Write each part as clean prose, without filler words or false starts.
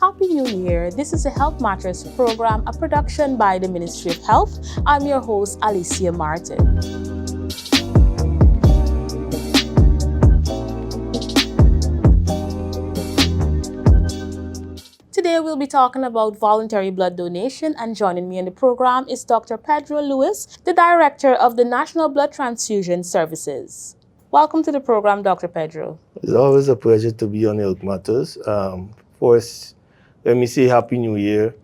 Happy New Year. This is a Health Matters program, a production by the Ministry of Health. I'm your host, Alicia Martin. Today we'll be talking about voluntary blood donation, and joining me in the program is Dr. Pedro Lewis, the Director of the National Blood Transfusion Services. Welcome to the program, Dr. Pedro. It's always a pleasure to be on Health Matters. First, let me say Happy New Year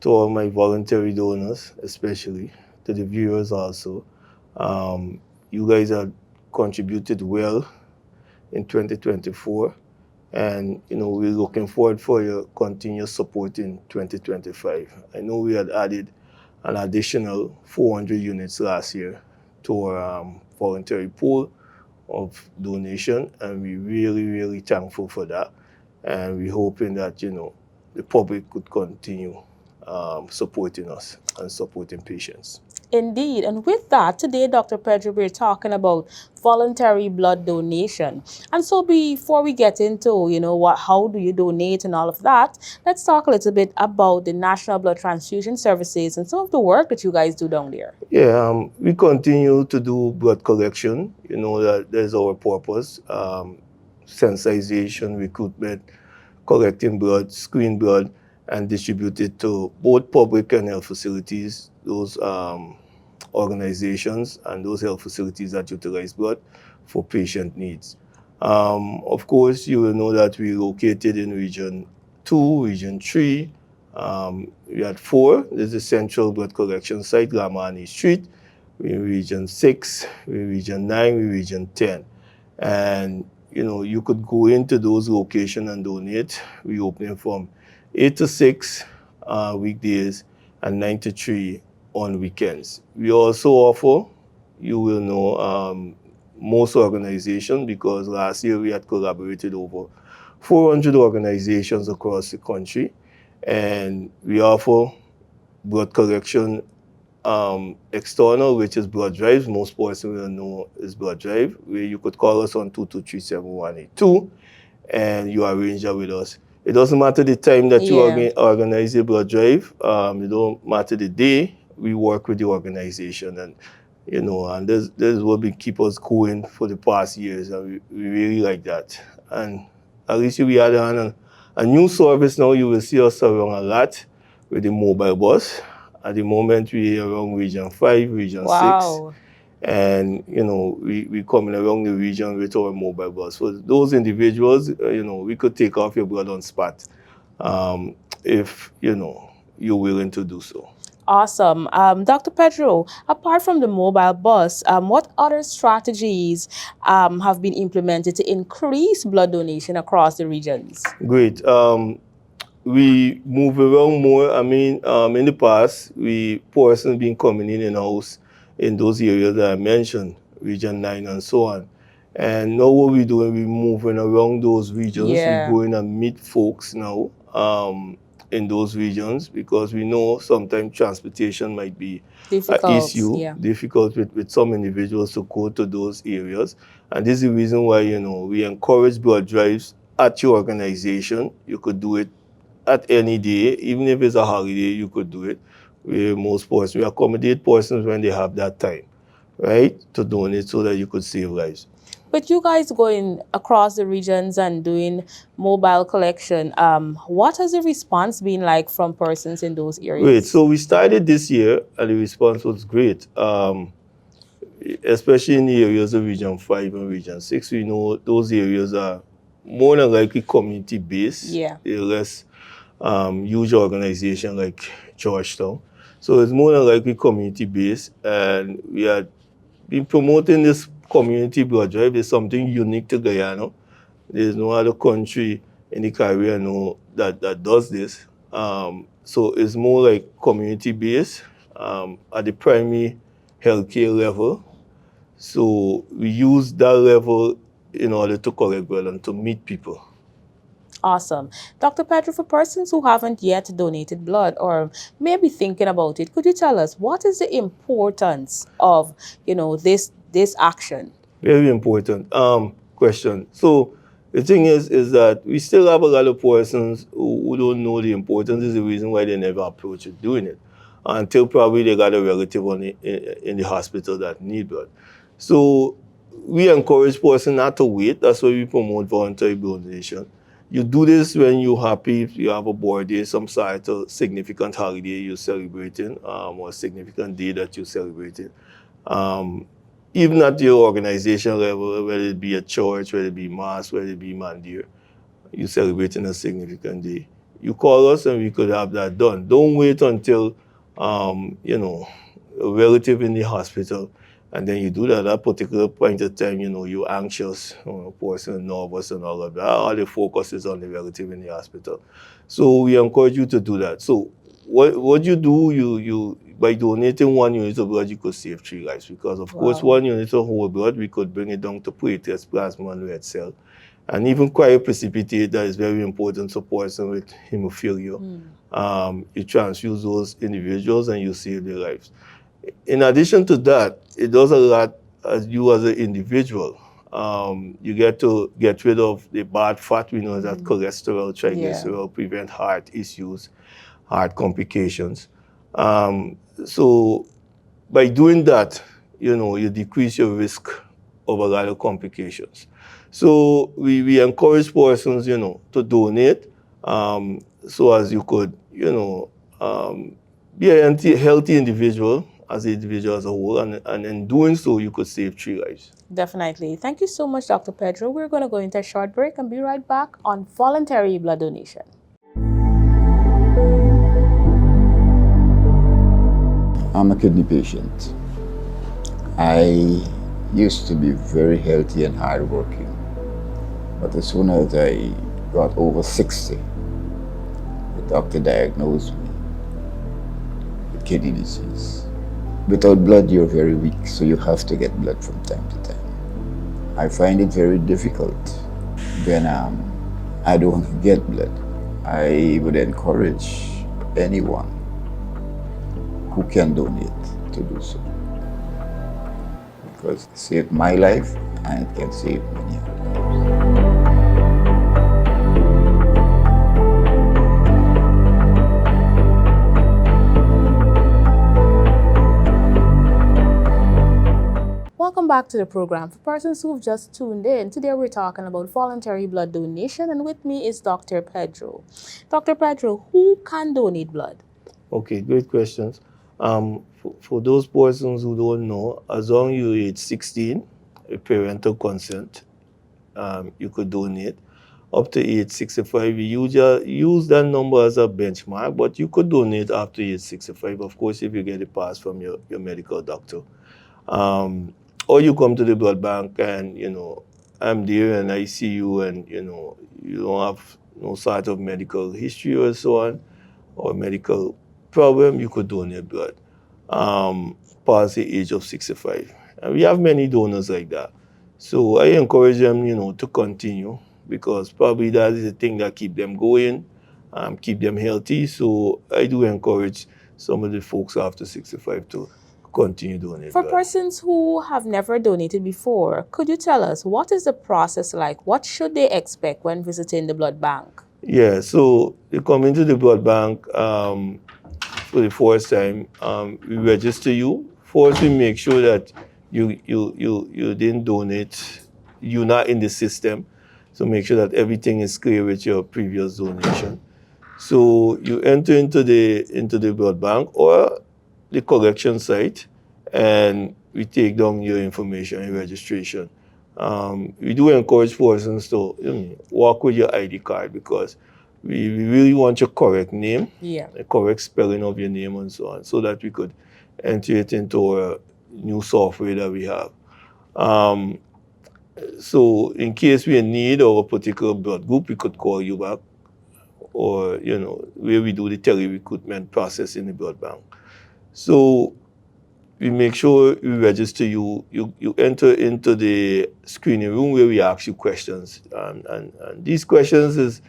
to all my voluntary donors, especially to the viewers also. You guys have contributed well in 2024, and we're looking forward for your continuous support in 2025. I know we had added an additional 400 units last year to our voluntary pool of donation, and we're really thankful for that, and we're hoping that the public could continue supporting us and supporting patients. Indeed. And with that, today, Dr. Pedro, we're talking about voluntary blood donation. And so before we get into, how do you donate and all of that, let's talk a little bit about the National Blood Transfusion Services and some of the work that you guys do down there. Yeah, we continue to do blood collection. That there's our purpose. Sensitization, recruitment, collecting blood, screen blood, and distribute it to both public and health facilities, those organizations and those health facilities that utilize blood for patient needs. Of course, you will know that we're located in Region 2, Region 3. We had 4. There's a central blood collection site, Lamani Street. We're in Region 6, we're in Region 9, we're in Region 10. And, you could go into those locations and donate. We're opening from 8 to 6 weekdays and 9 to 3 on weekends. We also offer, you will know, most organizations, because last year we had collaborated over 400 organizations across the country, and we offer blood collection external, which is blood drives. Most persons will know is blood drive, where you could call us on 223-7182, and you arrange that with us. It doesn't matter the time that you organize a blood drive. It don't matter the day. We work with the organization, and and this is what we keep us going for the past years, and we really like that. And at least we add on a new service now. You will see us around a lot with the mobile bus. At the moment, we are around Region 5, Region 6. And, we coming around the region with our mobile bus. For those individuals, we could take off your blood on spot if, you're willing to do so. Awesome. Dr. Pedro, apart from the mobile bus, what other strategies have been implemented to increase blood donation across the regions? Great. We move around more. I mean, in the past, persons been coming in house in those areas that I mentioned, Region 9 and so on. And now what we're doing, we're moving around those regions. We're going and meet folks now in those regions, because we know sometimes transportation might be an issue, difficult with some individuals to go to those areas. And this is the reason why, we encourage blood drives at your organization. You could do it at any day, even if it's a holiday, you could do it. We accommodate persons when they have that time, right, to donate so that you could save lives. But you guys going across the regions and doing mobile collection, what has the response been like from persons in those areas? Great. So we started this year, and the response was great, especially in the areas of Region 5 and Region 6. We know those areas are more than likely community-based. They're less huge organization like Georgetown. So it's more than likely community-based, and we have been promoting this community blood drive. It's something unique to Guyana. There's no other country in the Caribbean that does this. So it's more like community-based at the primary healthcare level. So we use that level in order to collect blood and to meet people. Awesome. Dr. Pedro, for persons who haven't yet donated blood or maybe thinking about it, could you tell us what is the importance of, this action? Very important question. So The thing is that we still have a lot of persons who don't know the importance. Is the reason why they never approach it doing it until probably they got a relative in the hospital that need blood. So we encourage person not to wait. That's why we promote voluntary blood donation. You do this when you're happy, if you have a birthday, some sort of significant holiday you're celebrating, or a significant day that you're celebrating. Even at your organization level, whether it be a church, whether it be mass, whether it be mandir, you're celebrating a significant day. You call us and we could have that done. Don't wait until, a relative in the hospital, and then you do that at that particular point of time, you're anxious, person nervous and all of that. All the focus is on the relative in the hospital. So we encourage you to do that. So what you do, you by donating 1 unit of blood, you could save 3 lives, because of course 1 unit of whole blood, we could bring it down to platelets, plasma, and red cell. And even cryoprecipitate, that is very important to person with hemophilia. You transfuse those individuals and you save their lives. In addition to that, it does a lot as you as an individual. You get to get rid of the bad fat, we know that cholesterol, triglycerol, prevent heart issues, heart complications. So by doing that, you decrease your risk of a lot of complications. So we encourage persons, to donate, so as you could, be a healthy individual as an individual as a whole, and in doing so, you could save 3 lives. Definitely. Thank you so much, Dr. Pedro. We're going to go into a short break and be right back on voluntary blood donation. I'm a kidney patient. I used to be very healthy and hardworking, but as soon as I got over 60, the doctor diagnosed me with kidney disease. Without blood, you're very weak, so you have to get blood from time to time. I find it very difficult when I don't get blood. I would encourage anyone who can donate to do so, because it saved my life and it can save many others. Welcome back to the program. For persons who've just tuned in, today we're talking about voluntary blood donation, and with me is Dr. Pedro. Dr. Pedro, who can donate blood? Okay, great questions. For those persons who don't know, as long as you're age 16, with parental consent, you could donate. Up to age 65, we use that number as a benchmark, but you could donate after age 65, of course, if you get a pass from your medical doctor. Or you come to the blood bank and, I'm there and I see you and, you don't have no sort of medical history or so on, or medical problem, you could donate blood past the age of 65. And we have many donors like that. So I encourage them, to continue, because probably that is the thing that keep them going, keep them healthy. So I do encourage some of the folks after 65 to continue donating For blood. persons who have never donated before, could you tell us what is the process like? What should they expect when visiting the blood bank? Yeah, so they come into the blood bank for the first time. We register you. First, we make sure that you didn't donate. You're not in the system. So make sure that everything is clear with your previous donation. So you enter into the blood bank or the collection site, and we take down your information and registration. We do encourage persons to walk with your ID card, because we really want your correct name, the correct spelling of your name and so on, so that we could enter it into our new software that we have. So in case we need of a particular blood group, we could call you back, or, where we do the tele-recruitment process in the blood bank. So we make sure we register you. You enter into the screening room where we ask you questions. And these questions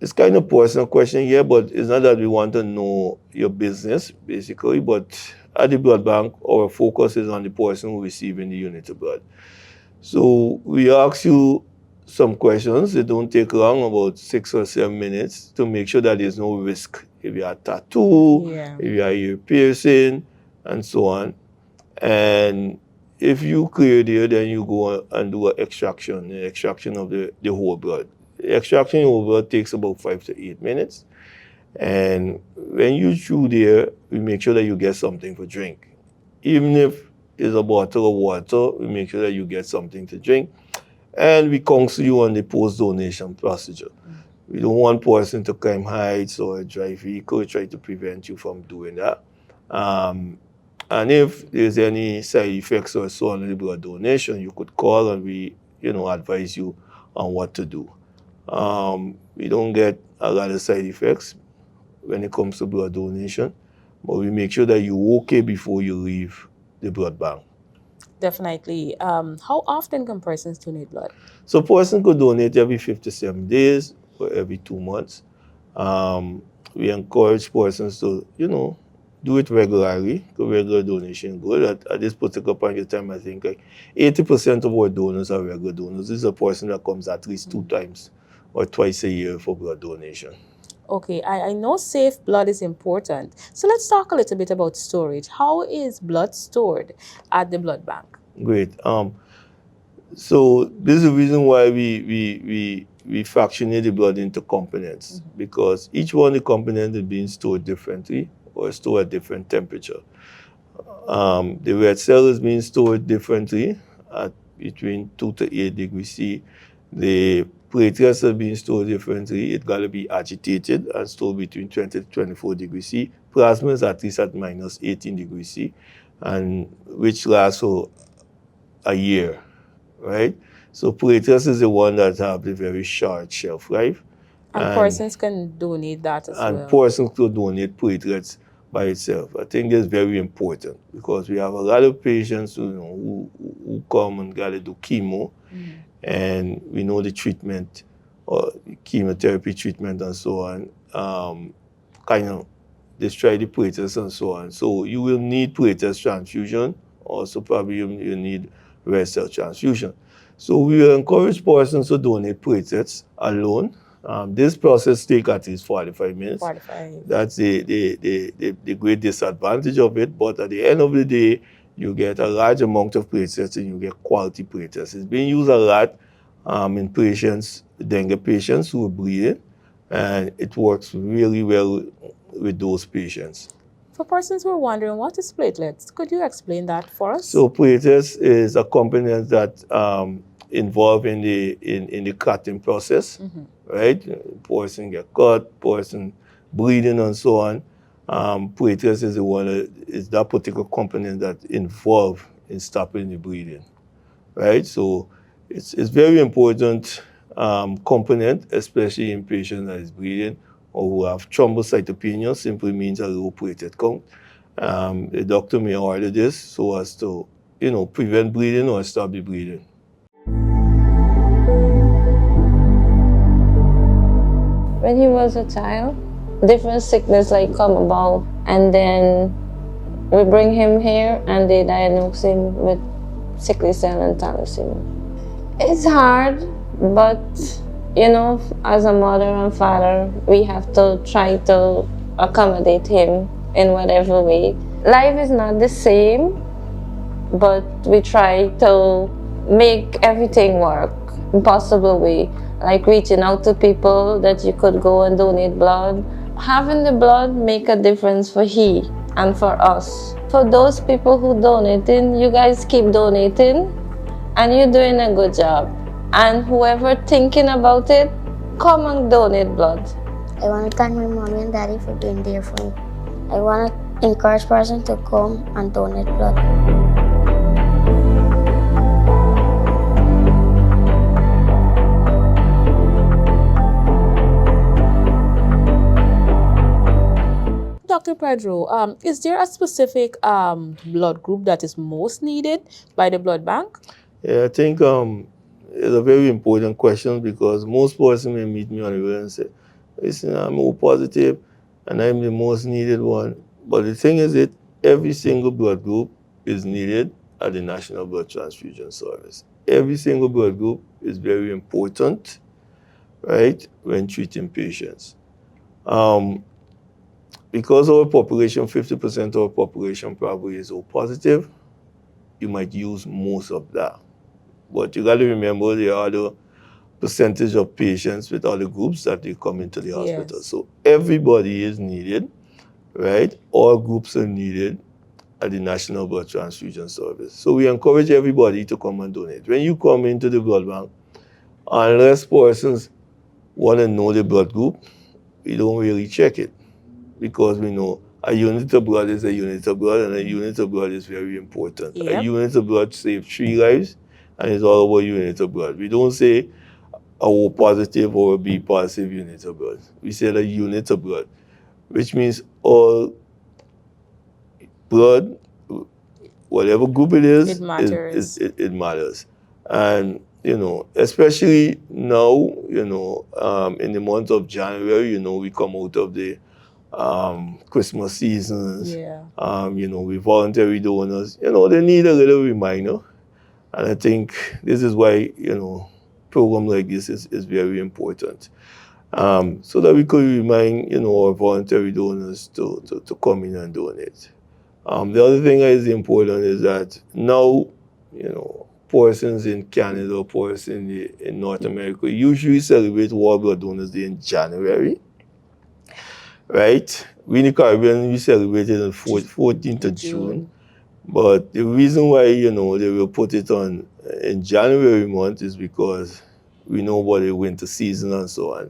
it's kind of personal question here, but it's not that we want to know your business, basically. But at the blood bank, our focus is on the person who is receiving the unit of blood. So we ask you some questions. They don't take long, about 6 or 7 minutes, to make sure that there's no risk. If you have tattoo, Yeah. if you have ear piercing, and so on. And if you clear there, then you go and do an extraction, the extraction of the whole blood. The extraction of the whole blood takes about 5 to 8 minutes. And when you through there, we make sure that you get something to drink. Even if it's a bottle of water, we make sure that you get something to drink. And we counsel you on the post-donation procedure. We don't want person to climb heights or drive vehicle. We try to prevent you from doing that. And if there's any side effects or so on the blood donation, you could call and we, advise you on what to do. We don't get a lot of side effects when it comes to blood donation, but we make sure that you're okay before you leave the blood bank. Definitely. How often can persons donate blood? So a person could donate every 57 days or every 2 months. We encourage persons to, do it regularly. The regular donation good. At this particular point in time, I think like 80% of our donors are regular donors. This is a person that comes at least 2 times or twice a year for blood donation. Okay, I know safe blood is important. So let's talk a little bit about storage. How is blood stored at the blood bank? Great. So this is the reason why we fractionate the blood into components, because each one of the components is being stored differently or stored at different temperature. The red cell is being stored differently at between 2 to 8 degrees C. The platelets are being stored differently. It's got to be agitated and stored between 20 to 24 degrees C. Plasma is at least at minus 18 degrees C, and which lasts for a year, right? So platelets is the one that have the very short shelf life. And persons can donate that as well. And persons could donate platelets by itself. I think that's very important, because we have a lot of patients who come and got to do chemo, and we know the treatment or chemotherapy treatment and so on kind of destroy the platelets and so on. So you will need platelets transfusion. Also probably you need red cell transfusion. So we will encourage persons to donate platelets alone. This process takes at least 45 minutes. 45. That's the great disadvantage of it. But at the end of the day, you get a large amount of platelets and you get quality platelets. It's being used a lot in patients, dengue patients who are bleeding, and it works really well with those patients. For persons who are wondering, what is platelets? Could you explain that for us? So platelets is a component that involved in the clotting process, right? Person get cut, person bleeding and so on. Platelets is the one is that particular component that involved in stopping the bleeding, right? So it's very important component, especially in patients that is bleeding or who have thrombocytopenia. Simply means a low platelet count. The doctor may order this so as to, prevent bleeding or stop the bleeding. When he was a child, different sickness like come about, and then we bring him here and they diagnose him with sickle cell and thalassemia. It's hard, but as a mother and father, we have to try to accommodate him in whatever way. Life is not the same, but we try to make everything work in possible way, like reaching out to people that you could go and donate blood. Having the blood make a difference for he and for us. For those people who donating, you guys keep donating and you're doing a good job. And whoever thinking about it, come and donate blood. I want to thank my mommy and daddy for being there for me. I want to encourage persons to come and donate blood. Dr. Pedro, is there a specific blood group that is most needed by the blood bank? Yeah, I think it's a very important question, because most persons may meet me on the road and say, listen, I'm O positive and I'm the most needed one. But the thing is that every single blood group is needed at the National Blood Transfusion Service. every single blood group is very important, right, when treating patients. Because our population, 50% of our population probably is O positive, you might use most of that. But you got to remember there are other percentage of patients with other groups that they come into the hospital. Yes. So everybody is needed, right? All groups are needed at the National Blood Transfusion Service. So we encourage everybody to come and donate. When you come into the blood bank, unless persons want to know the blood group, we don't really check it, because we know a unit of blood is a unit of blood, and a unit of blood is very important. A Yep. unit of blood saves 3 lives, and it's all about unit of blood. We don't say a O positive or a B positive unit of blood. We say a unit of blood, which means all blood, whatever group it is, It matters. it matters. And, especially now, in the month of January, we come out of the Christmas seasons. Yeah. We voluntary donors, they need a little reminder. And I think this is why, program like this is very important. So that we could remind, our voluntary donors to come in and donate. The other thing that is important is that now, persons in Canada, persons in North America usually celebrate World Blood Donors Day in January, right? We in the Caribbean, we celebrate it on 14th of June. But the reason why, they will put it on in January month is because we know about the winter season and so on.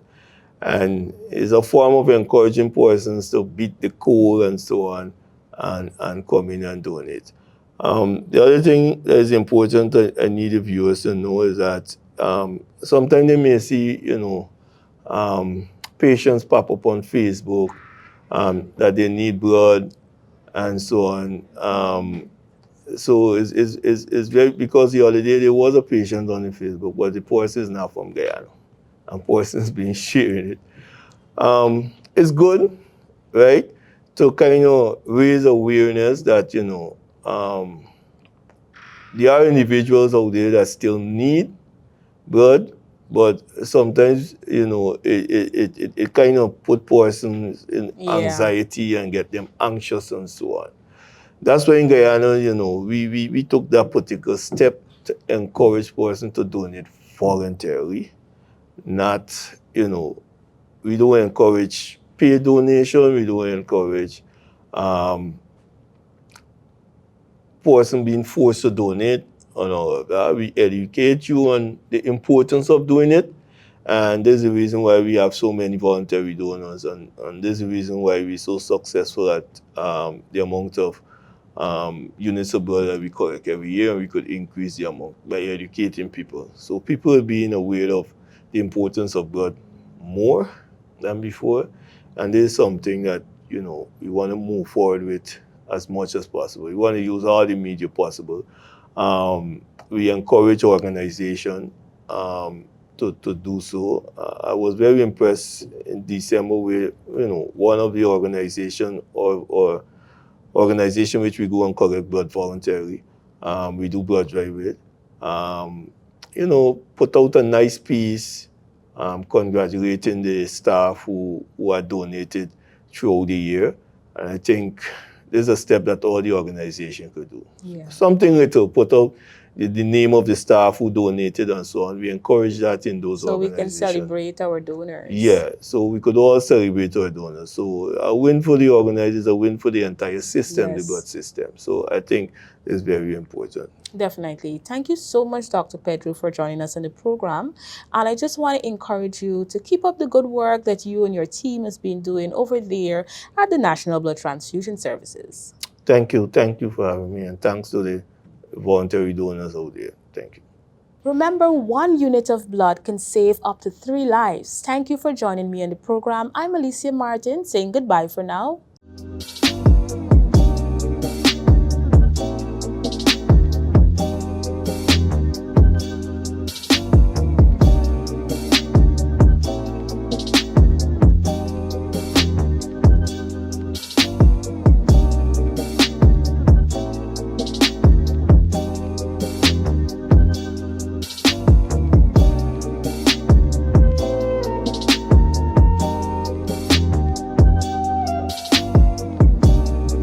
And it's a form of encouraging persons to beat the cold and so on, and come in and donate. The other thing that is important that I need the viewers to know is that sometimes they may see, patients pop up on Facebook that they need blood and so on. So it's very, because the other day there was a patient on the Facebook, but the person is not from Guyana, and person's been sharing it. It's good, right, to kind of raise awareness that, there are individuals out there that still need blood, but sometimes, it kind of put persons in anxiety and get them anxious and so on. That's why in Guyana, we took that particular step to encourage persons to donate voluntarily. Not, we don't encourage paid donation, we don't encourage person being forced to donate and all of that. We educate you on the importance of doing it. And there's a reason why we have so many voluntary donors, and there's a reason why we're so successful at the amount of units of blood that we collect every year, and we could increase the amount by educating people. So people are being aware of the importance of blood more than before, and this is something that, we want to move forward with as much as possible. We want to use all the media possible. We encourage organizations to do so. I was very impressed in December with, one of the organization or organization which we go and collect blood voluntarily. We do blood drive with. Put out a nice piece, congratulating the staff who are donated throughout the year. And I think this is a step that all the organization could do. Yeah. Something little, put out the name of the staff who donated and so on. We encourage that in those so organizations. So we can celebrate our donors. Yeah, so we could all celebrate our donors. So a win for the organizers, a win for the entire system, Yes. the blood system. So I think it's very important. Definitely. Thank you so much, Dr. Pedro, for joining us in the program. And I just want to encourage you to keep up the good work that you and your team has been doing over there at the National Blood Transfusion Services. Thank you. Thank you for having me, and thanks to the voluntary donors out there. Thank you. Remember, 1 unit of blood can save up to 3 lives. Thank you for joining me in the program. I'm Alicia Martin, saying goodbye for now.